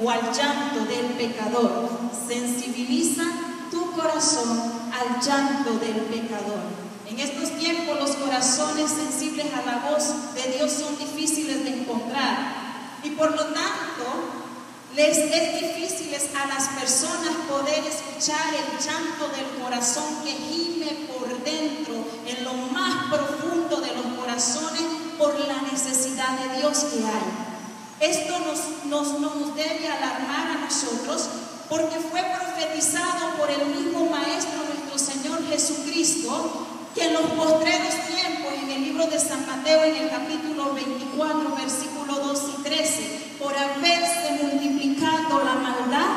o al llanto del pecador. Sensibiliza tu corazón al llanto del pecador. En estos tiempos los corazones sensibles a la voz de Dios son difíciles de encontrar y por lo tanto les es difícil a las personas poder escuchar el llanto del corazón que gime por dentro, en lo más profundo de los corazones, por la necesidad de Dios que hay. Esto nos debe alarmar a nosotros, porque fue profetizado por el mismo Maestro, nuestro Señor Jesucristo, que en los postreros tiempos, en el libro de San Mateo, en el capítulo 24, versículo 2 y 13, por haberse multiplicado la maldad,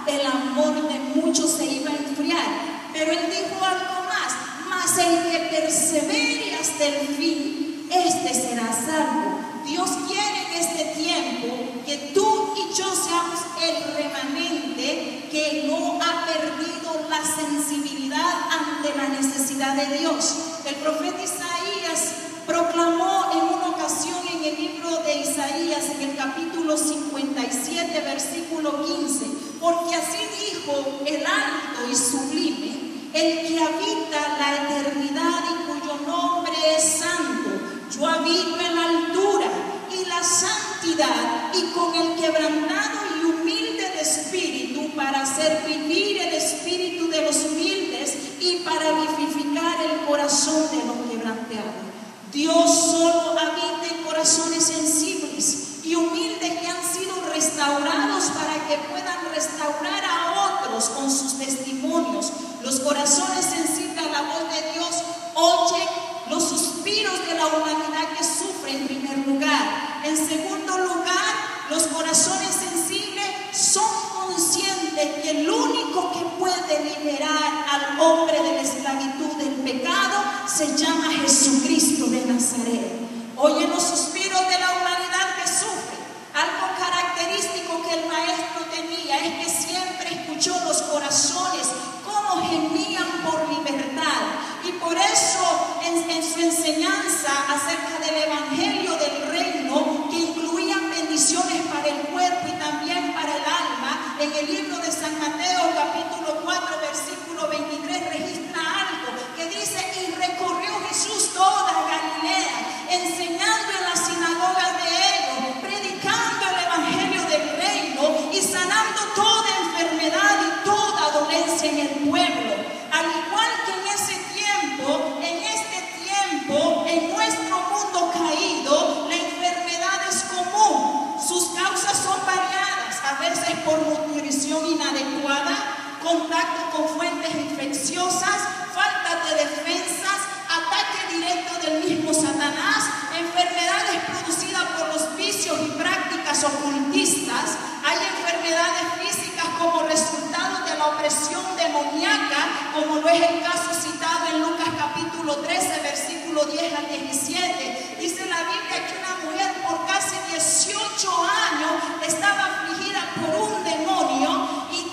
el amor de muchos se iba a enfriar. Pero Él dijo algo más: mas el que persevere hasta el fin, este será salvo. Dios quiere en este tiempo que tú y yo seamos el remanente que no ha perdido la sensibilidad ante la necesidad de Dios. El profeta Isaías proclamó en una ocasión en el libro de Isaías, en el capítulo 57, versículo 15, porque así dijo el alto y sublime, el que habita la eternidad y cuyo nombre es santo. Yo habito en la altura y la santidad, y con el quebrantado y humilde de espíritu, para hacer vivir el espíritu de los humildes y para vivificar el corazón de los quebrantados. Dios solo habita en corazones sensibles y humildes que han sido restaurados para que puedan restaurar a otros con sus testimonios. Los corazones sensibles a la voz de Dios oyen los suspiros de la humanidad que sufre en primer lugar. En segundo lugar, los corazones sensibles son conscientes que el único que puede liberar al hombre de la esclavitud del pecado se llama Jesucristo de Nazaret. Oye los suspiros de la humanidad que sufre. Algo característico que el maestro tenía es que siempre escuchó los corazones cómo gemían por libertad. Y por eso en su enseñanza acerca del Evangelio del Reino, que incluían bendiciones para el cuerpo y también para el alma, en el libro de San Mateo capítulo 4 versículo 23 registra algo que dice: y recorrió Jesús toda Galilea, enseñando en las sinagogas de ellos, predicando el Evangelio del Reino y sanando toda enfermedad y toda dolencia en el pueblo. Al igual que en ese tiempo, en este tiempo, en nuestro mundo caído, la enfermedad es común. Sus causas son variadas, a veces por nutrición inadecuada, contacto con fuentes infecciosas, falta de defensas, ataque directo del mismo Satanás, enfermedades producidas por los vicios y prácticas ocultistas. Hay enfermedades físicas como resultado de la opresión demoníaca, como lo es el caso citado en Lucas capítulo 13, versículo 10 al 17. Dice la Biblia que una mujer por casi 18 años estaba afligida por un demonio y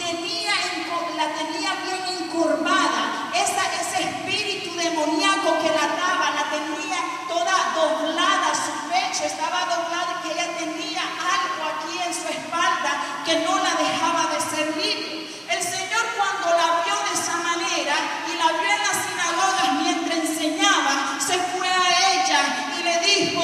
la tenía bien encorvada. Ese espíritu demoníaco que la ataba, la tenía toda doblada, su pecho estaba doblado, y que ella tenía algo aquí en su espalda que no la dejaba de ser libre. El Señor, cuando la vio de esa manera y la vio en las sinagogas mientras enseñaba, se fue a ella y le dijo: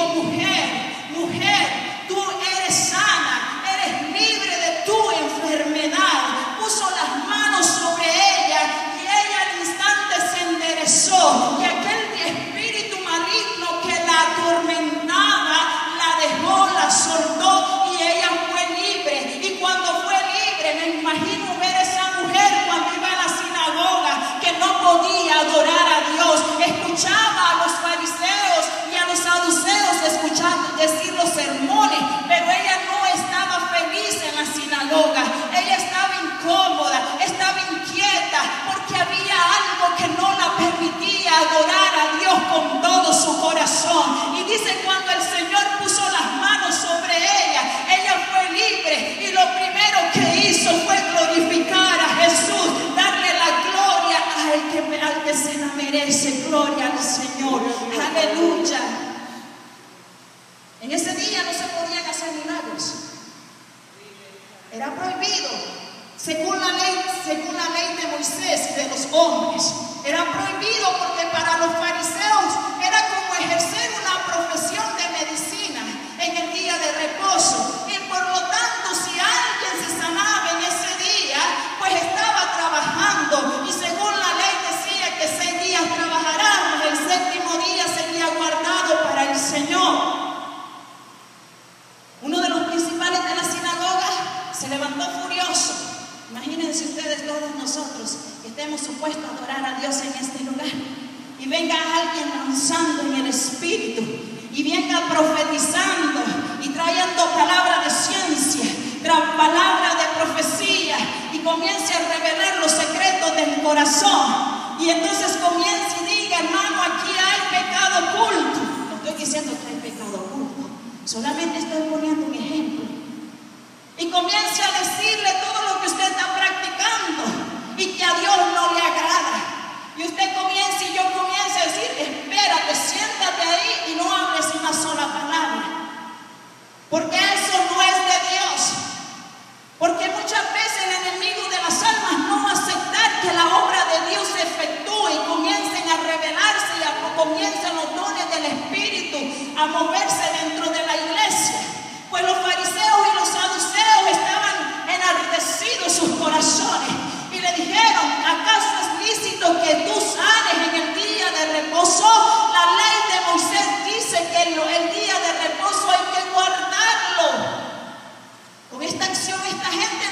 mujer, tú eres sana, eres libre de tu enfermedad. Puso las manos sobre ella y ella al instante se enderezó, y aquel espíritu maligno que la atormentaba la dejó, la soltó, y ella fue libre. Y cuando fue libre, me imagino ver a esa mujer cuando iba a la sinagoga, que no podía adorar a Dios, escuchaba a los fariseos y a los saduceos decir los sermones, pero ella no estaba feliz en la sinagoga. Ella estaba incómoda, estaba inquieta, porque había algo que no la permitía adorar a Dios con todo su corazón. Y dice, cuando el Señor puso las manos sobre ella, ella fue libre, y lo primero que hizo fue glorificar a Jesús, darle la gloria al que se la merece. Gloria al Señor, aleluya. En ese día no se era prohibido. Según la ley de Moisés y de los hombres, era prohibido porque para los fariseos era como ejercer una profesión de medicina en el día de reposo. Y por lo tanto, si alguien se sanaba en ese día, pues estaba trabajando. Y según la ley decía que 6 días trabajarán, el 7º día sería guardado para el Señor. Uno de los principales de la sinagoga se levantó furioso. Imagínense ustedes, todos nosotros que estemos supuestos a adorar a Dios en este lugar, y venga alguien danzando en el Espíritu y venga profetizando y trayendo palabra de ciencia, palabra de profecía, y comience a revelar los secretos del corazón. Y entonces comience y diga: hermano, aquí hay pecado oculto. No estoy diciendo que hay pecado oculto, solamente estoy poniendo un ejemplo. Y comience a decirle todo lo que usted está practicando y que a Dios no le agrada. Y usted comience y yo comience a decir: espérate, siéntate ahí y no hables una sola palabra, porque eso no es de Dios. Porque muchas veces el enemigo de las almas no va a aceptar que la obra de Dios se efectúe y comiencen a revelarse y comiencen los dones del Espíritu a moverse dentro de la iglesia. Pues los fariseos y los saduceos estaban enardecidos sus corazones y le dijeron: ¿acaso es lícito que tú sanes en el día de reposo? La ley de Moisés dice que el día de reposo hay que guardarlo. Con esta acción, esta gente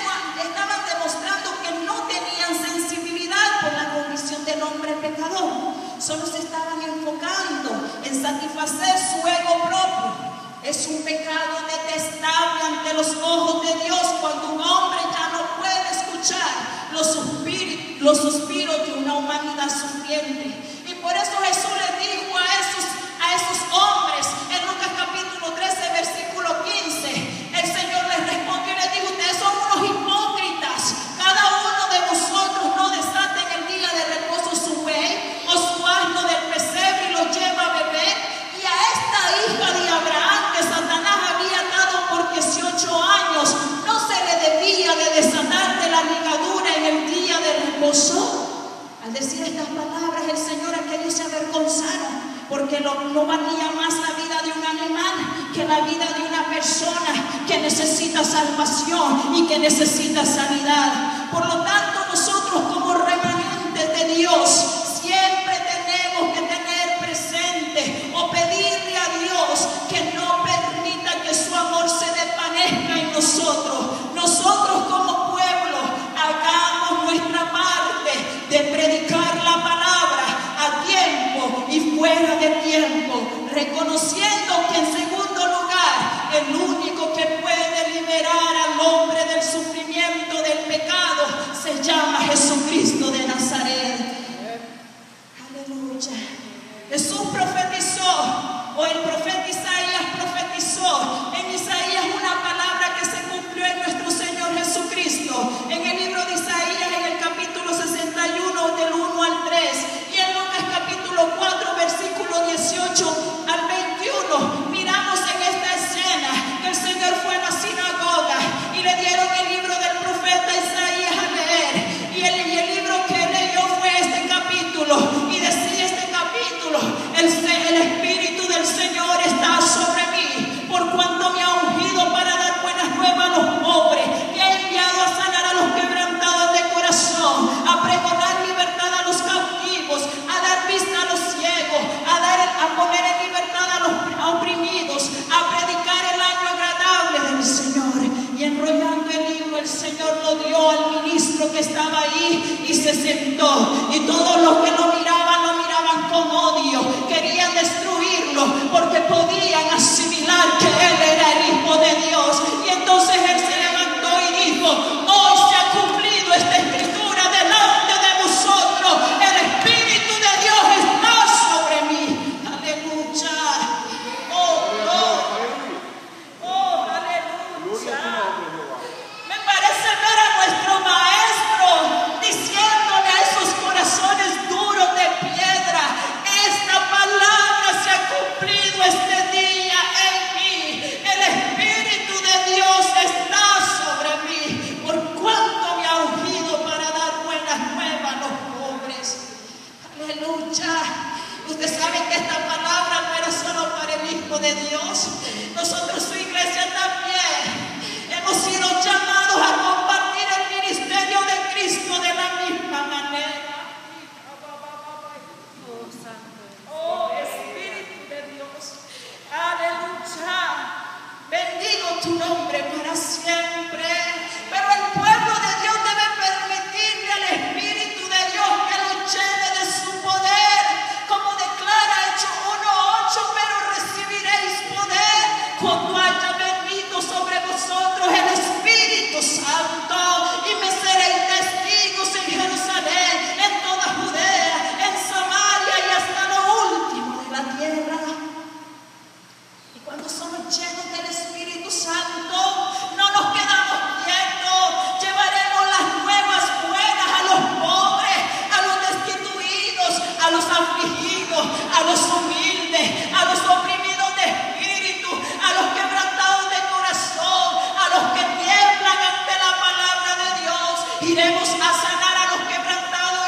estaban demostrando que no tenían sensibilidad por la condición del hombre pecador. Solo se estaban enfocando en satisfacer su ego propio. Es un pecado detestable ante los ojos de Dios cuando un hombre ya no puede escuchar los suspiros de una humanidad sufriente. Y por eso Jesús les dijo a esos hombres en Lucas capítulo 13 versículo 15, el Señor les respondió y les dijo: ustedes son unos hipócritas. Cada uno de vosotros no desata en el día de reposo su buey o su asno del pesebre y lo lleva a beber. Y a esta hija de Abraham, que Satanás había atado por 18 años, ¿no se le debía de desatar de la ligadura en el día de reposo? Al decir estas palabras, el Señor, aquellos se avergonzaron, porque no valía más la vida de un animal que la vida de una persona que necesita salvación y que necesita sanidad. Por lo tanto, nosotros como remanentes de Dios siempre tenemos que tener presente o pedirle a Dios que no permita que su amor se desvanezca en nosotros. Nosotros como pueblo hagamos nuestra parte de predicar la palabra a tiempo y fuera de tiempo, reconociendo que en segundo lugar el único que puede liberar al hombre del sufrimiento del pecado se llama Jesucristo de Nazaret. Aleluya. Jesús profetizó, o el profeta Isaías profetizó en Isaías una palabra que se cumplió en nuestro Señor Jesucristo. En el libro de Isaías, en el capítulo 61, del 1 al 3, y en Lucas capítulo 4, versículo 18 al 21, miramos en esta escena que el Señor fue a la sinagoga y le dieron el libro del profeta Isaías a leer, y el libro que leyó fue este capítulo, y decía este capítulo: el Espíritu del Señor está sobre mí, por cuanto me ha ungido para dar buenas nuevas a los pobres, me ha enviado a sanar a los quebrantados de corazón, a pregonar libertad a los cautivos, a dar vista a los ciegos, a poner en libertad a los oprimidos, a predicar el año agradable del Señor. Y enrollando el libro, el Señor lo dio al ministro que estaba ahí y se sentó, y todos los que lo miraban con odio, querían destruirlo porque podían asimilar que él era el Hijo de Dios. Y entonces él se levantó y dijo: hoy se ha cumplido esta escritura delante de vosotros, el Espíritu de Dios está sobre mí. Aleluya. Aleluya. Me parece ver a nuestro maestro diciéndole a esos corazones duros de piedra: esta palabra se ha cumplido este día en mí. Iremos a sanar a los quebrantados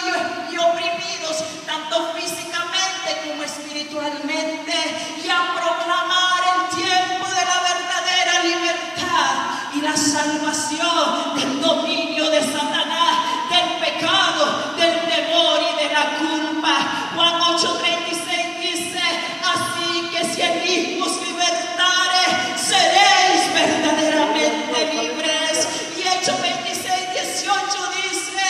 y oprimidos, tanto físicamente como espiritualmente, y a proclamar el tiempo de la verdadera libertad y la salvación del dominio de Satanás, del pecado, del temor y de la culpa. Juan 8:36 dice: así que si el Hijo os libertare, seréis verdaderamente libres. Y Hechos 26:18 dice: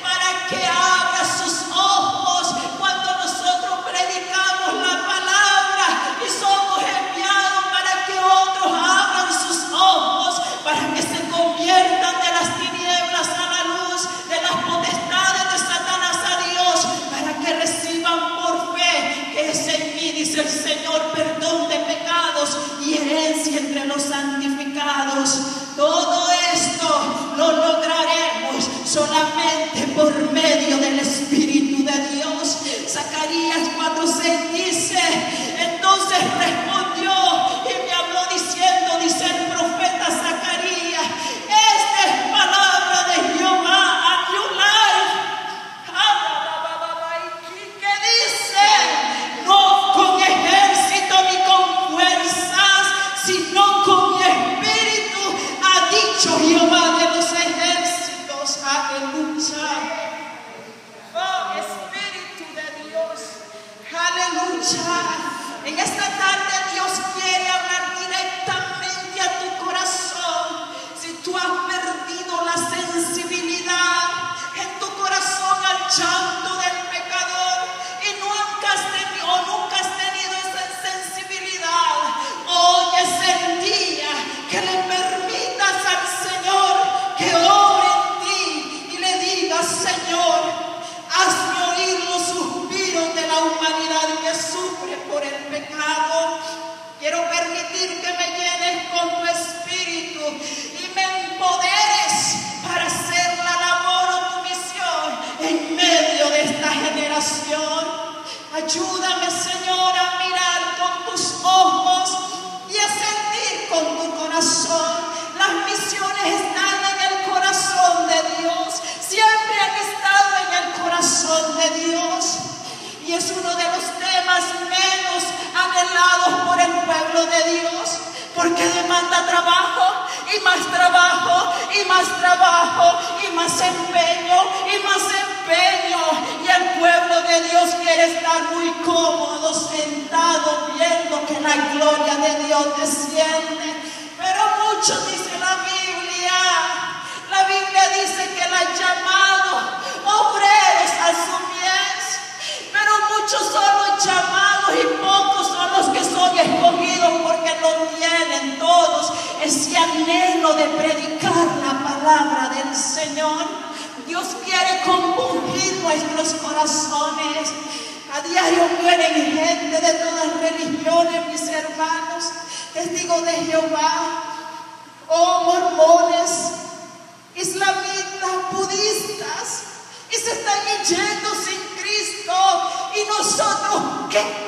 para que abra sus ojos cuando nosotros predicamos la palabra y somos enviados para que otros abran sus ojos, para que se conviertan de las tinieblas a la luz, de las potestades de Satanás a Dios, para que reciban por fe que es en mí, dice el Señor, perdón de pecados y herencia entre los santificados. Todo esto lo lograremos solamente por medio del Espíritu de Dios. Zacarías 4:6 dice: entonces respondió y me habló diciendo, dice el profeta Zacarías, esta es palabra de Jehová a New Life. ¿Qué dice? No con ejército ni con fuerzas, sino con mi espíritu, ha dicho Jehová de los ejércitos. Aleluya. Oh, Espíritu de Dios. Aleluya. En esta tarde Dios quiere hablar directamente a tu corazón. Si tú has perdido la sensibilidad en tu corazón al llanto del pecador y nunca has tenido esa sensibilidad, hoy es el día que le permitas al Señor que obre en ti y le digas: Señor, hazme oír los suspiros de la humanidad que sufre por el pecado. Quiero permitir que me llenes con tu espíritu y me empoderes para hacer la labor o tu misión en medio de esta generación. Ayúdame, Señor, a mirar con tus ojos y a sentir con tu corazón. Las misiones están en el corazón de Dios, siempre han estado en el corazón de Dios, y es uno de los temas menos anhelados por el pueblo de Dios, porque demanda trabajo y más trabajo y más trabajo y más empeño y más empeño, y el pueblo de Dios quiere estar muy cómodo sentado viendo que la gloria de Dios desciende. Pero muchos, dice la Biblia dice que la han llamado obreros a su mies, pero muchos son los llamados y pocos son los que son escogidos, porque no tienen todos ese anhelo de predicar la palabra del Señor. Dios quiere compungir nuestros corazones. A diario mueren gente de todas religiones, mis hermanos, testigos de Jehová, mormones, islamistas, budistas, y se están yendo sin Cristo. Y nosotros, ¿qué